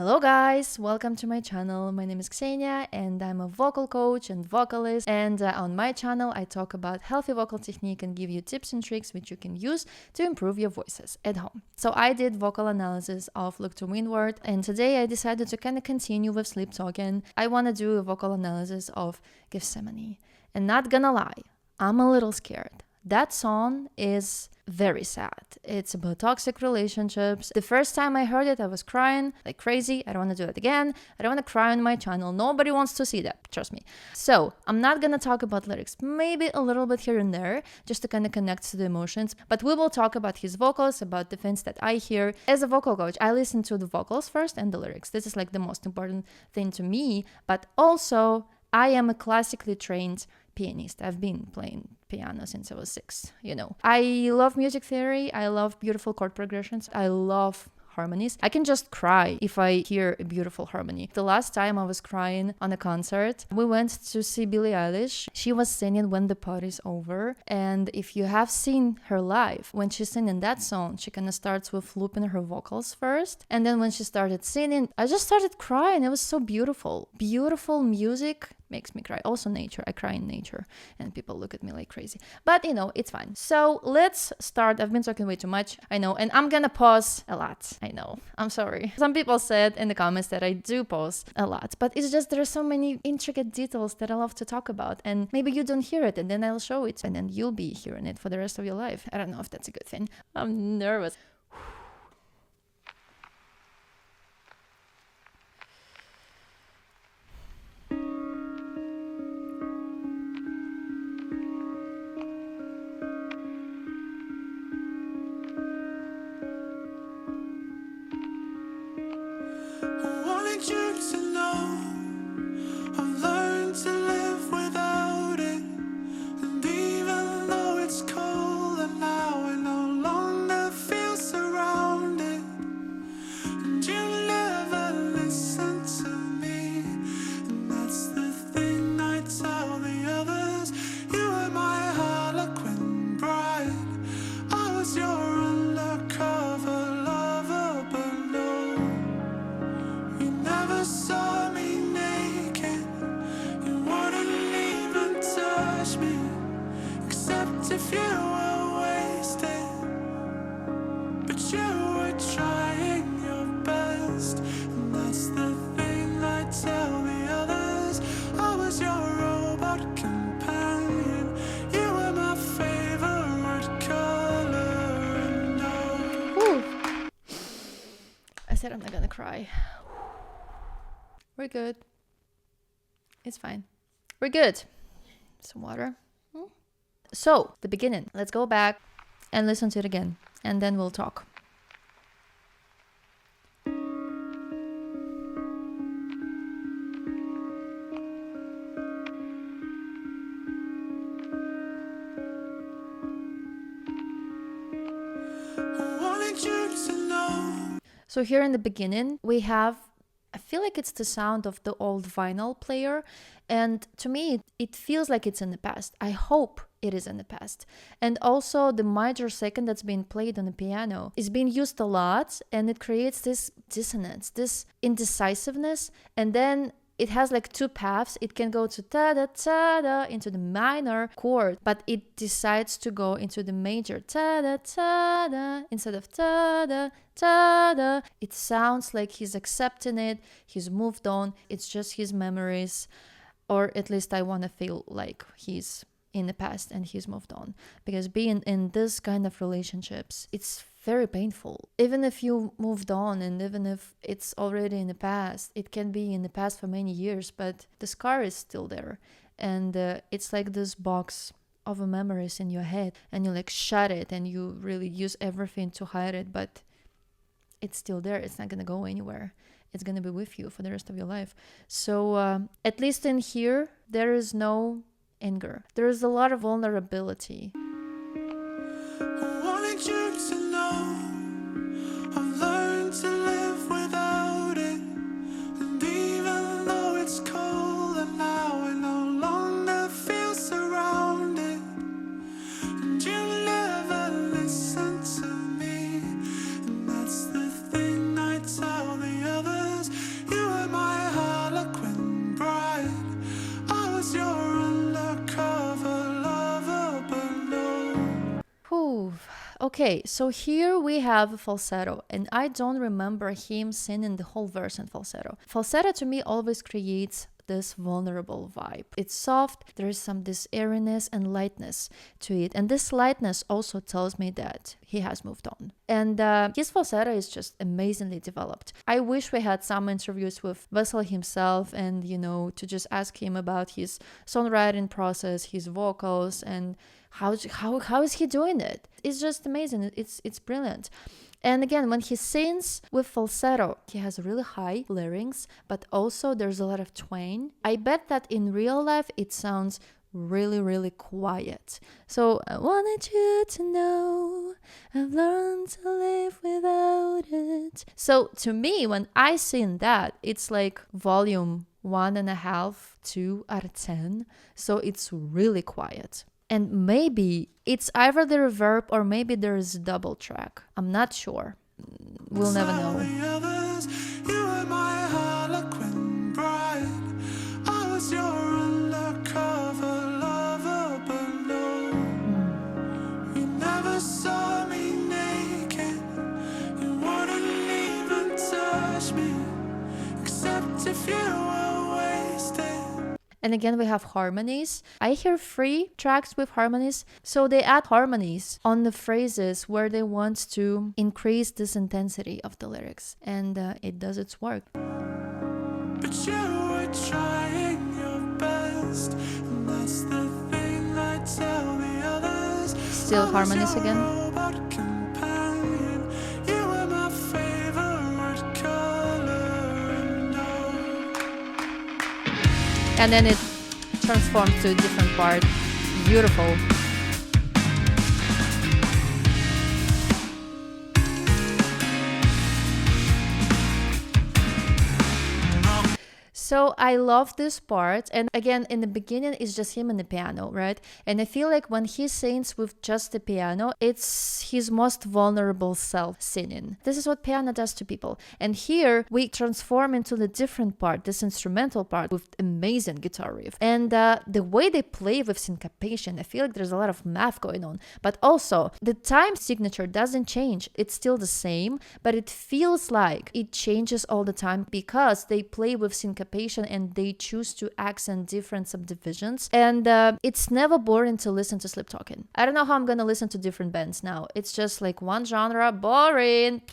Hello guys, welcome to my channel. My name is Ksenia and I'm a vocal coach and vocalist, and on my channel I talk about healthy vocal technique and give you tips and tricks which you can use to improve your voices at home. So I did vocal analysis of Look to Windward, and today I decided to kind of continue with Sleep Talking. I want to do a vocal analysis of Gethsemane, and not gonna lie, I'm a little scared. That song is very sad. It's about toxic relationships. The first time I heard it, I was crying like crazy. I don't want to do it again. I don't want to cry on my channel. Nobody wants to see that, trust me. So I'm not going to talk about lyrics, maybe a little bit here and there, just to kind of connect to the emotions. But we will talk about his vocals, about the things that I hear. As a vocal coach, I listen to the vocals first and the lyrics. This is like the most important thing to me. But also, I am a classically trained pianist. I've been playing piano since I was 6, I love music theory. I love beautiful chord progressions. I love harmonies. I can just cry if I hear a beautiful harmony. The last time I was crying on a concert, we went to see Billie Eilish. She was singing When the Party's Over, and if you have seen her live, when she's singing that song, she kind of starts with looping her vocals first, and then when she started singing, I just started crying. It was so beautiful. Beautiful music makes me cry. Also nature. I cry in nature and people look at me like crazy. But it's fine. So let's start. I've been talking way too much, I know, and I'm gonna pause a lot. I know. I'm sorry. Some people said in the comments that I do pause a lot, but it's just there are so many intricate details that I love to talk about, and maybe you don't hear it and then I'll show it and then you'll be hearing it for the rest of your life. I don't know if that's a good thing. I'm nervous. I said I'm not gonna cry. We're good. It's fine. We're good. Some water. So, the beginning. Let's go back and listen to it again, and then we'll talk. So here in the beginning, we have, I feel like it's the sound of the old vinyl player. And to me, it feels like it's in the past. I hope it is in the past. And also the major second that's being played on the piano is being used a lot. And it creates this dissonance, this indecisiveness. And then it has like two paths. It can go to ta-da, ta-da, into the minor chord, but it decides to go into the major ta-da, ta-da, instead of ta-da, ta-da. It sounds like he's accepting it, he's moved on, it's just his memories, or at least I want to feel like he's in the past and he's moved on. Because being in this kind of relationships, it's very painful. Even if you moved on and even if it's already in the past, it can be in the past for many years, but the scar is still there. And it's like this box of memories in your head, and you like shut it and you really use everything to hide it, but it's still there. It's not going to go anywhere. It's going to be with you for the rest of your life. So at least in here, there is no anger. There is a lot of vulnerability. Okay, so here we have a falsetto, and I don't remember him singing the whole verse in falsetto. Falsetto to me always creates this vulnerable vibe. It's soft, there is this airiness and lightness to it, and this lightness also tells me that he has moved on. And his falsetto is just amazingly developed. I wish we had some interviews with Vessel himself, and to just ask him about his songwriting process, his vocals, and how is he doing it. It's just amazing. It's brilliant. And again, when he sings with falsetto, he has really high larynx, but also there's a lot of twang. I bet that in real life it sounds really, really quiet. So I wanted you to know I've learned to live without it. So to me, when I sing that, it's like volume 1.5, 2 out of 10. So it's really quiet. And maybe it's either the reverb or maybe there's a double track. I'm not sure. We'll never know. And again, we have harmonies. I hear 3 tracks with harmonies. So they add harmonies on the phrases where they want to increase this intensity of the lyrics. And it does its work. But you were trying your best, and that's the thing I tell the others. Still harmonies again. And then it transforms to a different part. Beautiful. So I love this part, and again, in the beginning, it's just him and the piano, right? And I feel like when he sings with just the piano, it's his most vulnerable self singing. This is what piano does to people. And here, we transform into the different part, this instrumental part with amazing guitar riff. And the way they play with syncopation, I feel like there's a lot of math going on. But also, the time signature doesn't change. It's still the same, but it feels like it changes all the time because they play with syncopation and they choose to accent different subdivisions, and it's never boring to listen to Sleep Talking. I don't know how I'm gonna listen to different bands now. It's just like one genre, boring.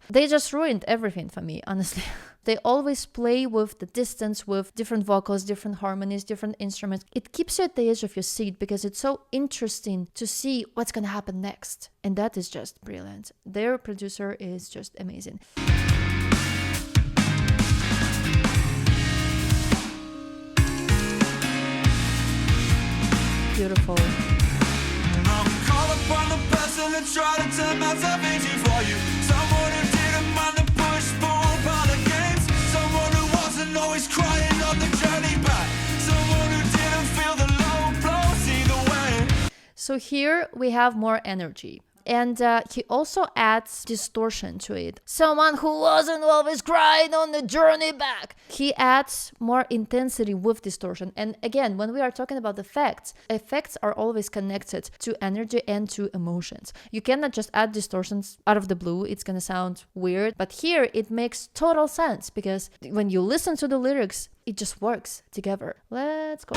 They just ruined everything for me, honestly. They always play with the distance, with different vocals, different harmonies, different instruments. It keeps you at the edge of your seat because it's so interesting to see what's gonna happen next, and that is just brilliant. Their producer is just amazing. Beautiful. I'm called upon the person that tried to turn my salvation for you. Someone who didn't mind the push, pull, pile of games. Someone who wasn't always crying on the journey back. Someone who didn't feel the low blows either way. So here we have more energy. And he also adds distortion to it. Someone who wasn't always crying on the journey back. He adds more intensity with distortion. And again, when we are talking about effects are always connected to energy and to emotions. You cannot just add distortions out of the blue. It's gonna sound weird. But here, it makes total sense because when you listen to the lyrics, it just works together. Let's go.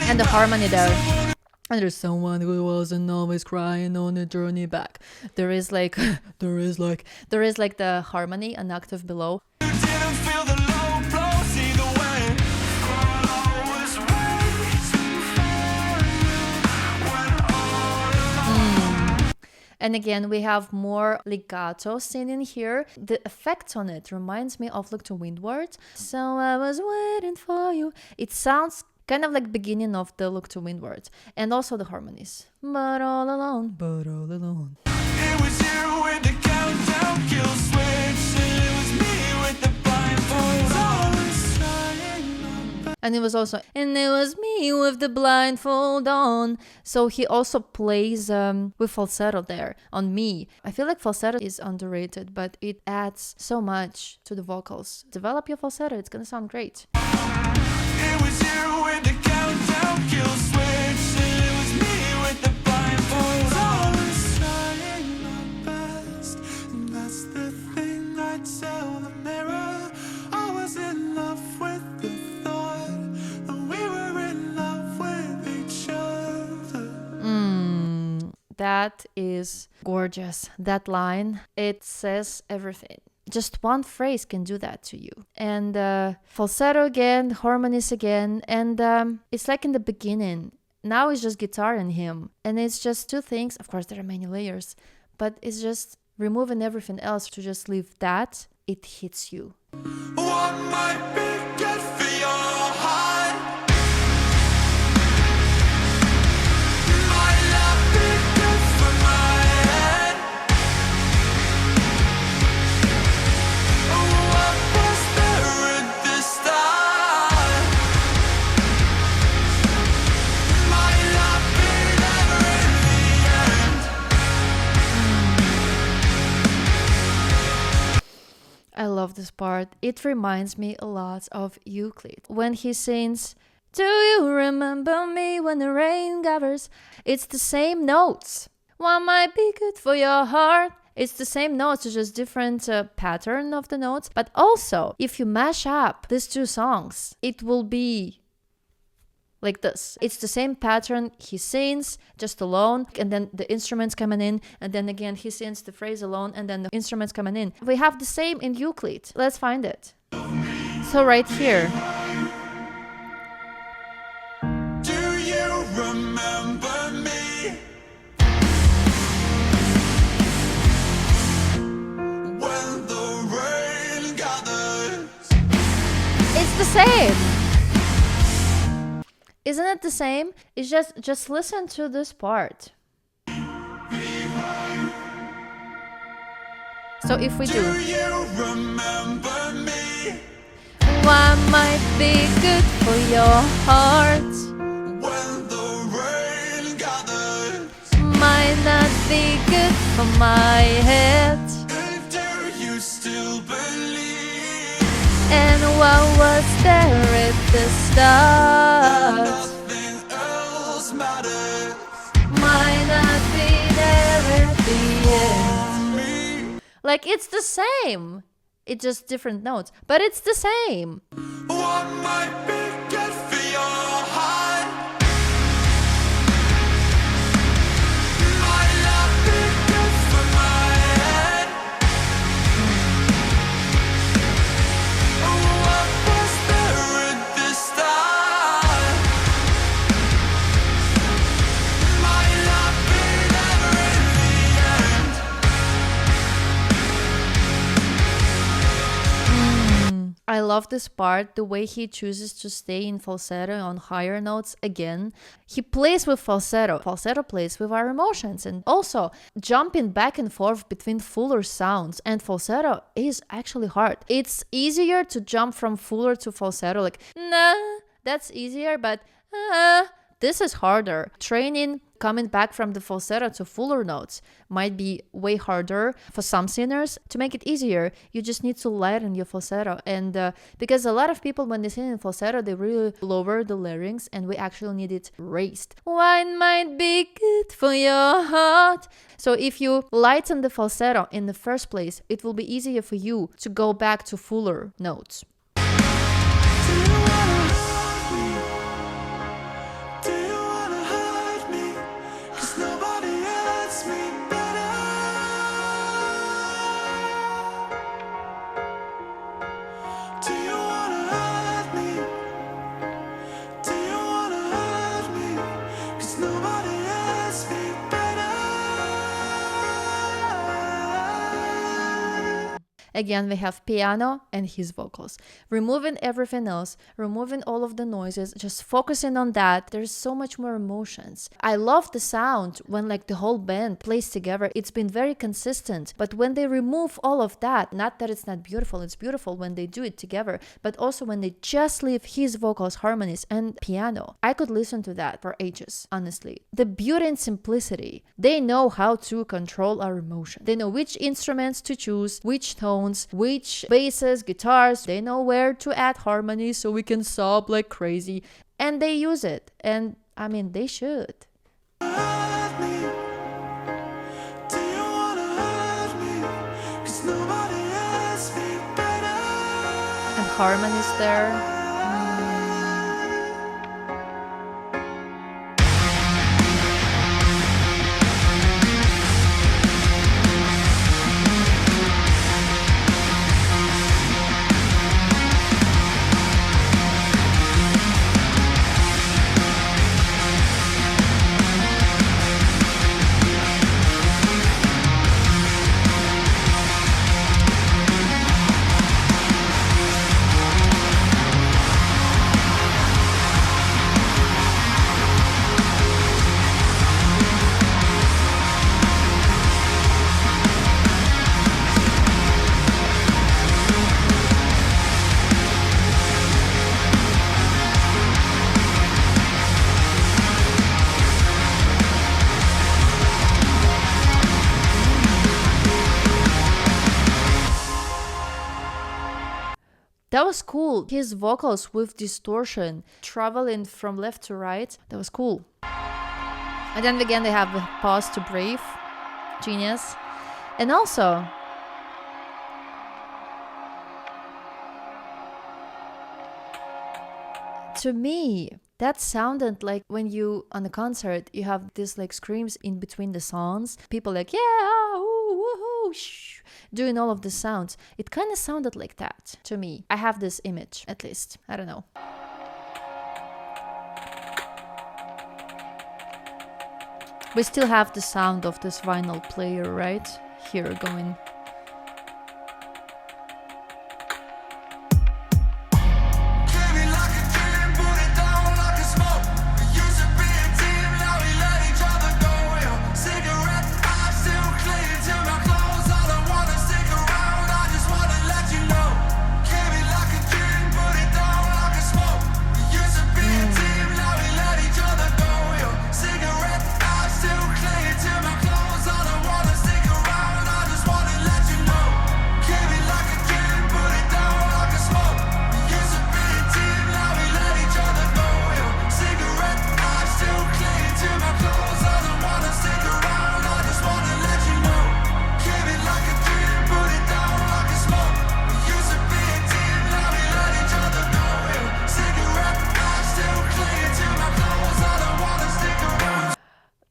And the harmony there. And there's someone who wasn't always crying on the journey back. There is like the harmony an octave below. And again, we have more legato singing here. The effect on it reminds me of Look to Windward. So I was waiting for you. It sounds kind of like beginning of the Look to Windward. And also the harmonies. But all alone, but all alone. It was you with the countdown kill switch. It was me with the blindfold on. And it was me with the blindfold on. So he also plays with falsetto there on me. I feel like falsetto is underrated, but it adds so much to the vocals. Develop your falsetto, it's gonna sound great. It was you with the countdown kill switch, and it was me with the blindfold. I was trying my best, and that's the thing I tell the mirror. I was in love with the thought that we were in love with each other. That is gorgeous. That line, it says everything. Just one phrase can do that to you. And falsetto again, harmonies again, and it's like in the beginning. Now it's just guitar and him, and it's just two things. Of course, there are many layers, but it's just removing everything else to just leave that. It hits you. What might be good for your heart might not be good for my head. What was there at the start might not be there in the end. I love this part. It reminds me a lot of Euclid. When he sings, "Do you remember me when the rain gathers?" It's the same notes. What might be good for your heart? It's the same notes, it's just different pattern of the notes. But also, if you mash up these two songs, it will be like this. It's the same pattern. He sings just alone, and then the instruments coming in, and then again he sings the phrase alone, and then the instruments coming in. We have the same in Euclid. Let's find it. So right here. Do you remember me when the rain gathers? It's the same. Isn't it the same? It's just listen to this part. So if we do, you remember me what might be good for your heart when the rain gathers? might not be good for my head. And do you still believe And what was there at the start nothing else matters? might not be there at the end. Me, Like, it's the same. It's just different notes, but it's the same. what might be good for your heart might not be good for my head. What was there at the start might not be there in the end. I love this part, the way he chooses to stay in falsetto on higher notes again. He plays with falsetto. Falsetto plays with our emotions, and also jumping back and forth between fuller sounds and falsetto is actually hard. It's easier to jump from fuller to falsetto, like, nah, that's easier, but this is harder. Training coming back from the falsetto to fuller notes might be way harder for some singers. To make it easier, you just need to lighten your falsetto. And because a lot of people, when they sing in falsetto, they really lower the larynx, and we actually need it raised. What might be good for your heart? So if you lighten the falsetto in the first place, it will be easier for you to go back to fuller notes. Do you wanna hurt me? Do you wanna hurt me? 'Cause nobody hurts me better. Do you wanna hurt me? Do you wanna hurt me? 'Cause nobody hurts me better. Again, we have piano and his vocals. Removing everything else, removing all of the noises, just focusing on that. There's so much more emotions. I love the sound when like the whole band plays together. It's been very consistent. But when they remove all of that, not that it's not beautiful, it's beautiful when they do it together, but also when they just leave his vocals, harmonies, and piano. I could listen to that for ages, honestly. The beauty and simplicity. They know how to control our emotion. They know which instruments to choose, which tones, which basses, guitars. They know where to add harmony so we can sob like crazy. And they use it. And I mean, they should. hurt me? Do you wanna hurt me? 'Cause nobody asked me better. And harmony's there. That was cool. His vocals with distortion, traveling from left to right. That was cool. And then again, they have the pause to breathe. Genius. And also, to me, that sounded like when you, on a concert, you have this like screams in between the songs. People like, yeah, ooh, woohoo, shh, doing all of the sounds. It kind of sounded like that to me. I have this image, at least. I don't know. We still have the sound of this vinyl player right here going.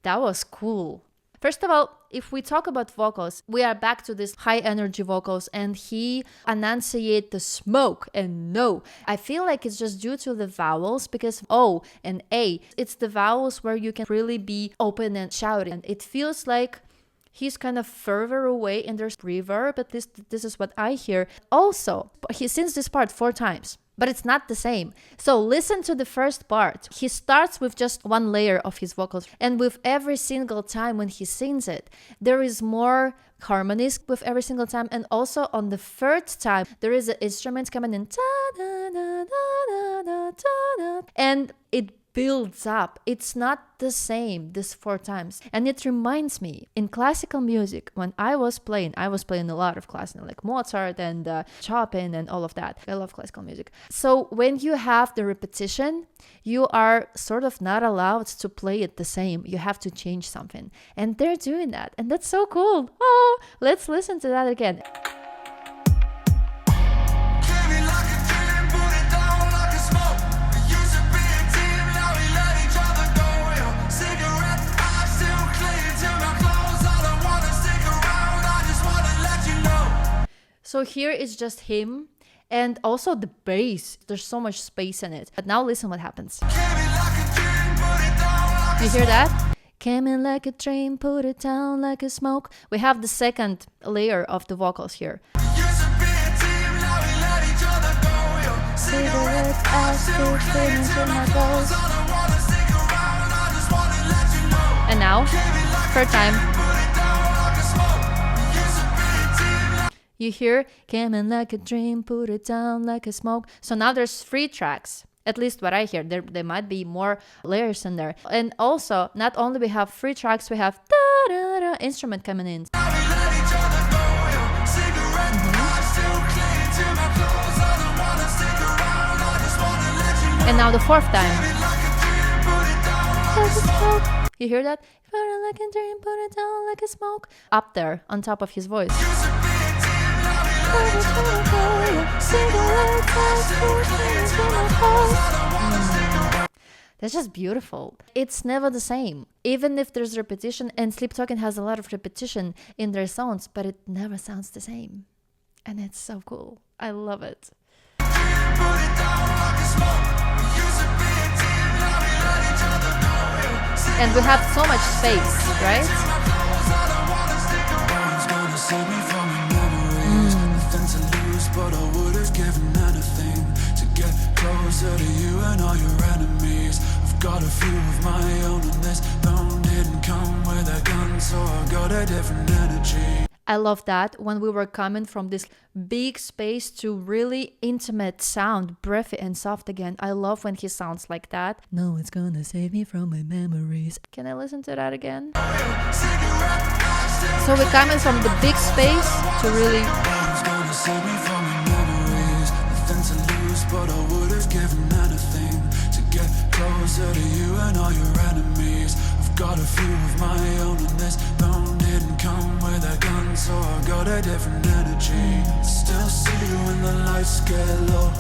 That was cool. First of all, if we talk about vocals, we are back to this high energy vocals, and he enunciate the smoke and no. I feel like it's just due to the vowels, because O and A, it's the vowels where you can really be open and shouting. And it feels like he's kind of further away and there's reverb, but this is what I hear. Also, he sings this part 4 times. But it's not the same. So listen to the first part. He starts with just one layer of his vocals. And with every single time when he sings it, there is more harmonies with every single time. And also on the third time, there is an instrument coming in. And it builds up. It's not the same this 4 times. And it reminds me, in classical music, when I was playing a lot of classical, like Mozart and Chopin and all of that. I love classical music. So when you have the repetition, you are sort of not allowed to play it the same. You have to change something. And they're doing that. And that's so cool. Oh, let's listen to that again. So here is just him, and also the bass. There's so much space in it. But now listen what happens. You hear that? Came in like a train, put it down like a smoke. We have the second layer of the vocals here. And now, third time. You hear, came in like a dream, put it down like a smoke. So now there's 3 tracks, at least what I hear. There might be more layers in there. And also, not only we have 3 tracks, we have da-da-da instrument coming in. And now the 4th time. like a smoke. You hear that? Put it like a dream, put it down like a smoke. Up there, on top of his voice. That's just beautiful. It's never the same. Even if there's repetition, and Sleep Talking has a lot of repetition in their sounds, but it never sounds the same. And it's so cool. I love it. And we have so much space, right? But I would have given anything to get closer to you and all your enemies. I've got a few of my own, and this don't didn't come with a gun, so I got a different energy. I love that when we were coming from this big space to really intimate sound, breathy and soft again. I love when he sounds like that. No, it's gonna save me from my memories. Can I listen to that again? So we're coming from the big space to really... Save me from your memories. Nothing to lose, but I would have given anything to get closer to you and all your enemies. I've got a few of my own, and this bone didn't come with a gun, so I got a different energy. Still see you when the lights get low.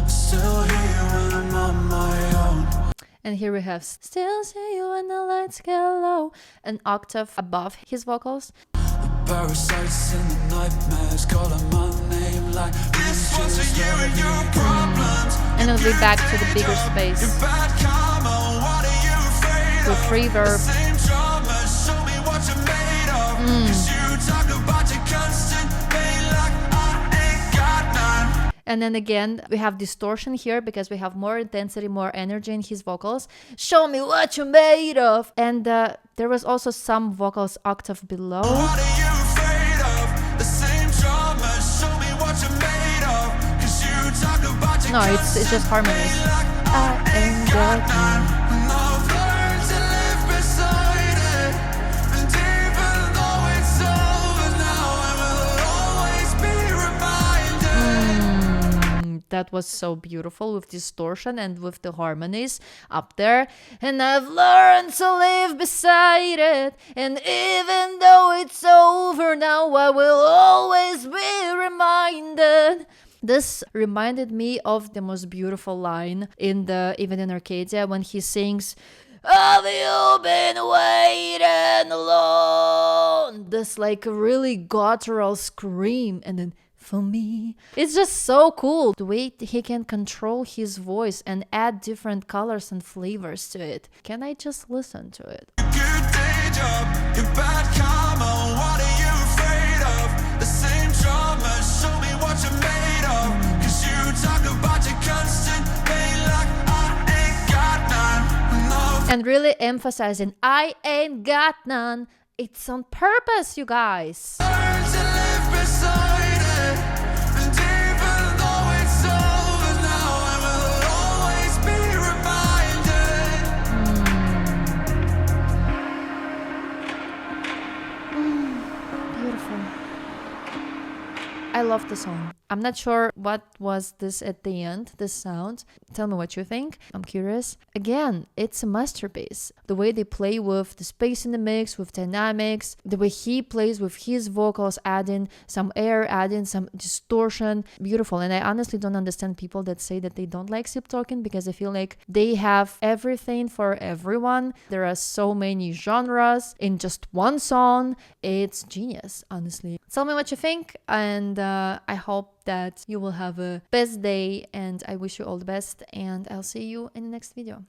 Still hear you when I'm on my own. And here we have still see you when the lights get low, an octave above his vocals. Parasites in the nightmares calling my name like this one's for you and your problems. And then we'll be back to the bigger space with reverb. And then again, we have distortion here because we have more intensity, more energy in his vocals. Show me what you're made of. And there was also some vocals octave below. What are you afraid of? The same drama. Show me what you're made of. 'Cause you talk about your No, it's just harmonies. I ain't got none. I've learned to live beside it. And even though it's over now, I will always be reminded. That was so beautiful with distortion and with the harmonies up there. And I've learned to live beside it. And even though it's over now, I will always be reminded. This reminded me of the most beautiful line in the Even in Arcadia when he sings, have you been waiting alone? This like really guttural scream, and then for me. It's just so cool the way he can control his voice and add different colors and flavors to it. Can I just listen to it? Good day job, your bad karma. What are you afraid of? The same drama. Show me what you're made of. 'Cause you talk about your constant pain like I ain't got none. No. And really emphasizing, I ain't got none. It's on purpose, you guys. Learn to live beside it. And even though it's over now, I will always be reminded. Beautiful. I love the song. I'm not sure what was this at the end, this sound. Tell me what you think. I'm curious. Again, it's a masterpiece. The way they play with the space in the mix, with dynamics, the way he plays with his vocals, adding some air, adding some distortion. Beautiful. And I honestly don't understand people that say that they don't like Sleep Talking, because I feel like they have everything for everyone. There are so many genres in just one song. It's genius, honestly. Tell me what you think, and I hope that you will have a best day, and I wish you all the best, and I'll see you in the next video.